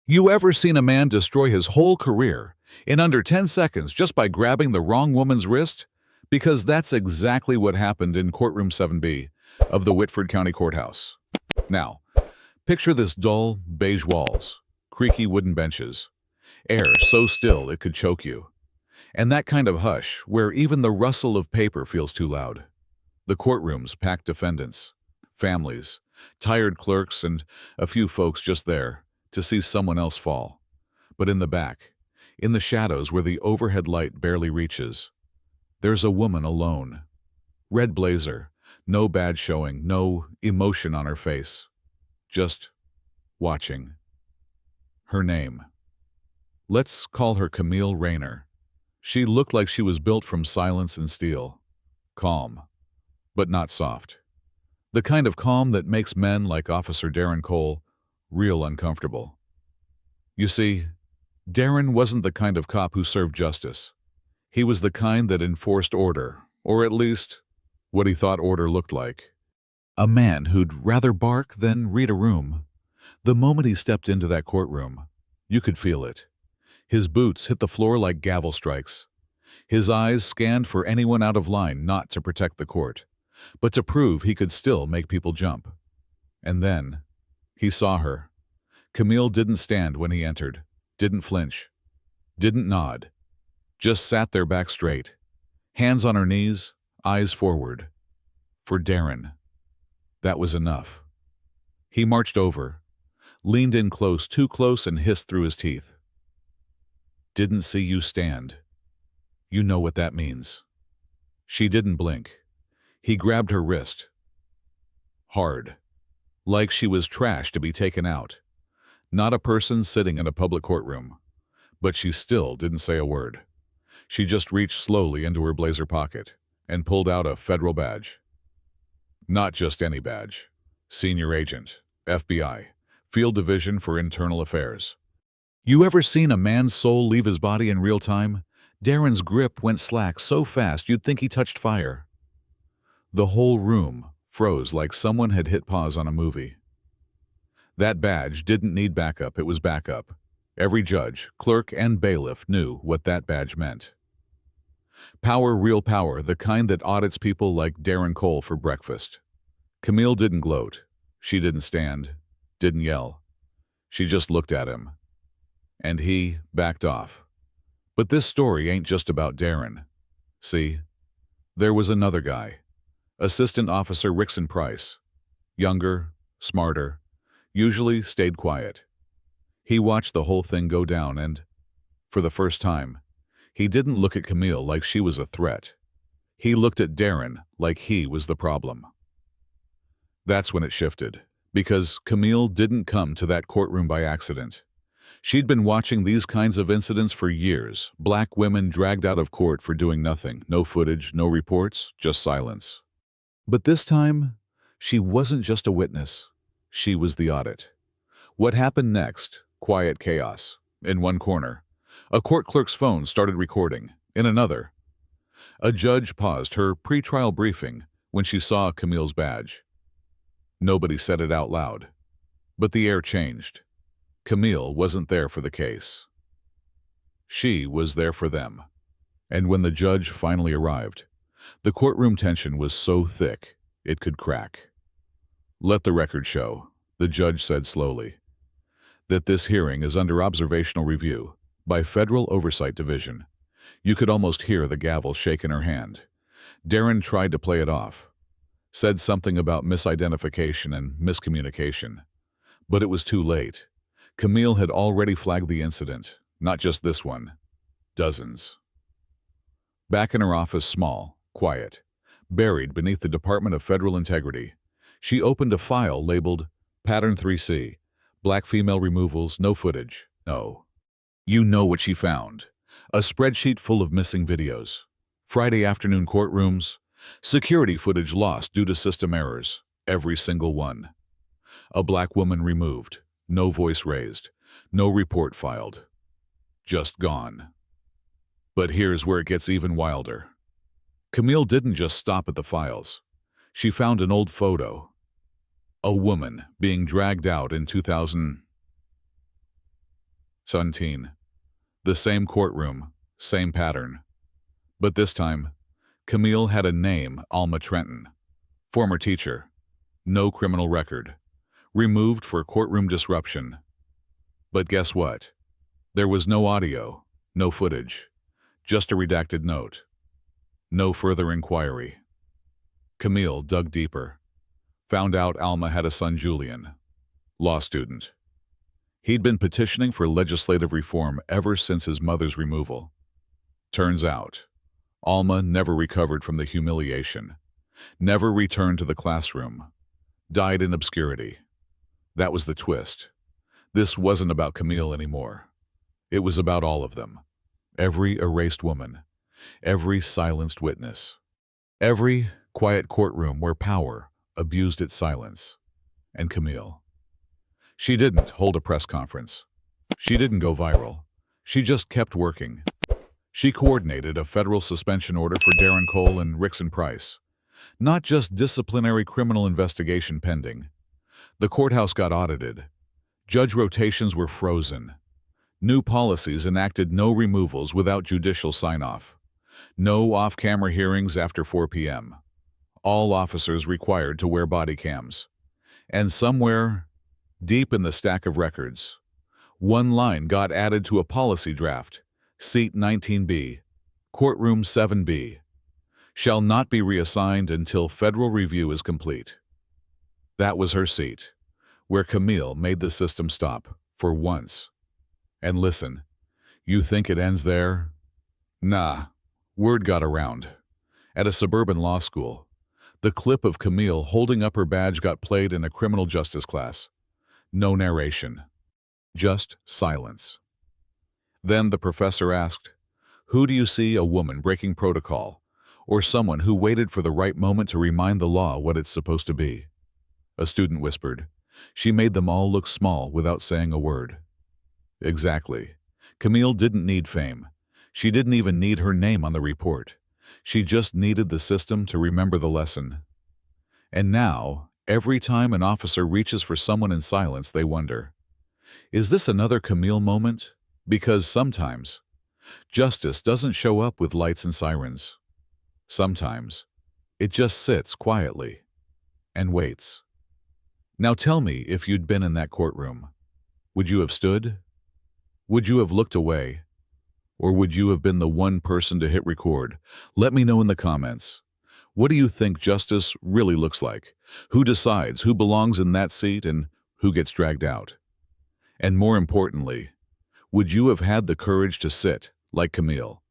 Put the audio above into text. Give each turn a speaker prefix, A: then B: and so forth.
A: You ever seen a man destroy his whole career in under 10 seconds just by grabbing the wrong woman's wrist? Because that's exactly what happened in courtroom 7B of the Whitford County Courthouse. Now, picture this: dull, beige walls, creaky wooden benches, air so still it could choke you, and that kind of hush where even the rustle of paper feels too loud. The courtroom's packed defendants, families, tired clerks, and a few folks just there to see someone else fall. But in the back, in the shadows where the overhead light barely reaches, there's a woman alone. Red blazer, no badge showing, no emotion on her face. Just watching. Her name. Let's call her Camille Rayner. She looked like she was built from silence and steel. Calm, but not soft. The kind of calm that makes men like Officer Darren Cole real uncomfortable. You see, Darren wasn't the kind of cop who served justice. He was the kind that enforced order, or at least what he thought order looked like. A man who'd rather bark than read a room. The moment he stepped into that courtroom, you could feel it. His boots hit the floor like gavel strikes. His eyes scanned for anyone out of line, not to protect the court, but to prove he could still make people jump. And then he saw her. Camille didn't stand when he entered, didn't flinch, didn't nod, just sat there back straight, hands on her knees, eyes forward. For Darren, that was enough. He marched over, leaned in close, too close, and hissed through his teeth. "Didn't see you stand. You know what that means." She didn't blink. He grabbed her wrist. Hard. Like she was trash to be taken out. Not a person sitting in a public courtroom. But she still didn't say a word. She just reached slowly into her blazer pocket and pulled out a federal badge. Not just any badge. Senior Agent, FBI, Field Division for Internal Affairs. You ever seen a man's soul leave his body in real time? Darren's grip went slack so fast you'd think he touched fire. The whole room froze like someone had hit pause on a movie. That badge didn't need backup, it was backup. Every judge, clerk, and bailiff knew what that badge meant. Power, real power, the kind that audits people like Darren Cole for breakfast. Camille didn't gloat. She didn't stand, didn't yell. She just looked at him. And he backed off. But this story ain't just about Darren. See, there was another guy. Assistant Officer Rickson Price. Younger, smarter, usually stayed quiet. He watched the whole thing go down and, for the first time, he didn't look at Camille like she was a threat. He looked at Darren like he was the problem. That's when it shifted, because Camille didn't come to that courtroom by accident. She'd been watching these kinds of incidents for years, black women dragged out of court for doing nothing, no footage, no reports, just silence. But this time, she wasn't just a witness. She was the audit. What happened next? Quiet chaos. In one corner, a court clerk's phone started recording. In another, a judge paused her pre-trial briefing when she saw Camille's badge. Nobody said it out loud, but the air changed. Camille wasn't there for the case. She was there for them. And when the judge finally arrived, the courtroom tension was so thick it could crack. "Let the record show," the judge said slowly, "that this hearing is under observational review by Federal Oversight Division." You could almost hear the gavel shake in her hand. Darren tried to play it off, said something about misidentification and miscommunication. But it was too late. Camille had already flagged the incident, not just this one, dozens. Back in her office, small, quiet, buried beneath the Department of Federal Integrity, she opened a file labeled Pattern 3C, Black Female Removals, No Footage. No. You know what she found. A spreadsheet full of missing videos. Friday afternoon courtrooms. Security footage lost due to system errors. Every single one. A black woman removed. No voice raised. No report filed. Just gone. But here's where it gets even wilder. Camille didn't just stop at the files. She found an old photo. A woman being dragged out in 2000. 17. The same courtroom, same pattern. But this time, Camille had a name, Alma Trenton. Former teacher. No criminal record. Removed for courtroom disruption. But guess what? There was no audio, no footage, just a redacted note. No further inquiry. Camille dug deeper. Found out Alma had a son, Julian, law student. He'd been petitioning for legislative reform ever since his mother's removal. Turns out, Alma never recovered from the humiliation, never returned to the classroom, died in obscurity. That was the twist. This wasn't about Camille anymore. It was about all of them. Every erased woman, every silenced witness, every quiet courtroom where power abused its silence. And Camille. She didn't hold a press conference. She didn't go viral. She just kept working. She coordinated a federal suspension order for Darren Cole and Rickson Price. Not just disciplinary criminal investigation pending. The courthouse got audited. Judge rotations were frozen. New policies enacted no removals without judicial sign-off. No off-camera hearings after 4 p.m. All officers required to wear body cams. And somewhere, deep in the stack of records, one line got added to a policy draft. Seat 19B, courtroom 7B, shall not be reassigned until federal review is complete. That was her seat, where Camille made the system stop, for once. And listen, you think it ends there? Nah, word got around. At a suburban law school, the clip of Camille holding up her badge got played in a criminal justice class. No narration, just silence. Then the professor asked, "Who do you see a woman breaking protocol, or someone who waited for the right moment to remind the law what it's supposed to be?" A student whispered. She made them all look small without saying a word. Exactly. Camille didn't need fame. She didn't even need her name on the report. She just needed the system to remember the lesson. And now, every time an officer reaches for someone in silence, they wonder, is this another Camille moment? Because sometimes, justice doesn't show up with lights and sirens. Sometimes, it just sits quietly and waits. Now tell me, if you'd been in that courtroom, would you have stood? Would you have looked away? Or would you have been the one person to hit record? Let me know in the comments. What do you think justice really looks like? Who decides who belongs in that seat and who gets dragged out? And more importantly, would you have had the courage to sit, like Camille,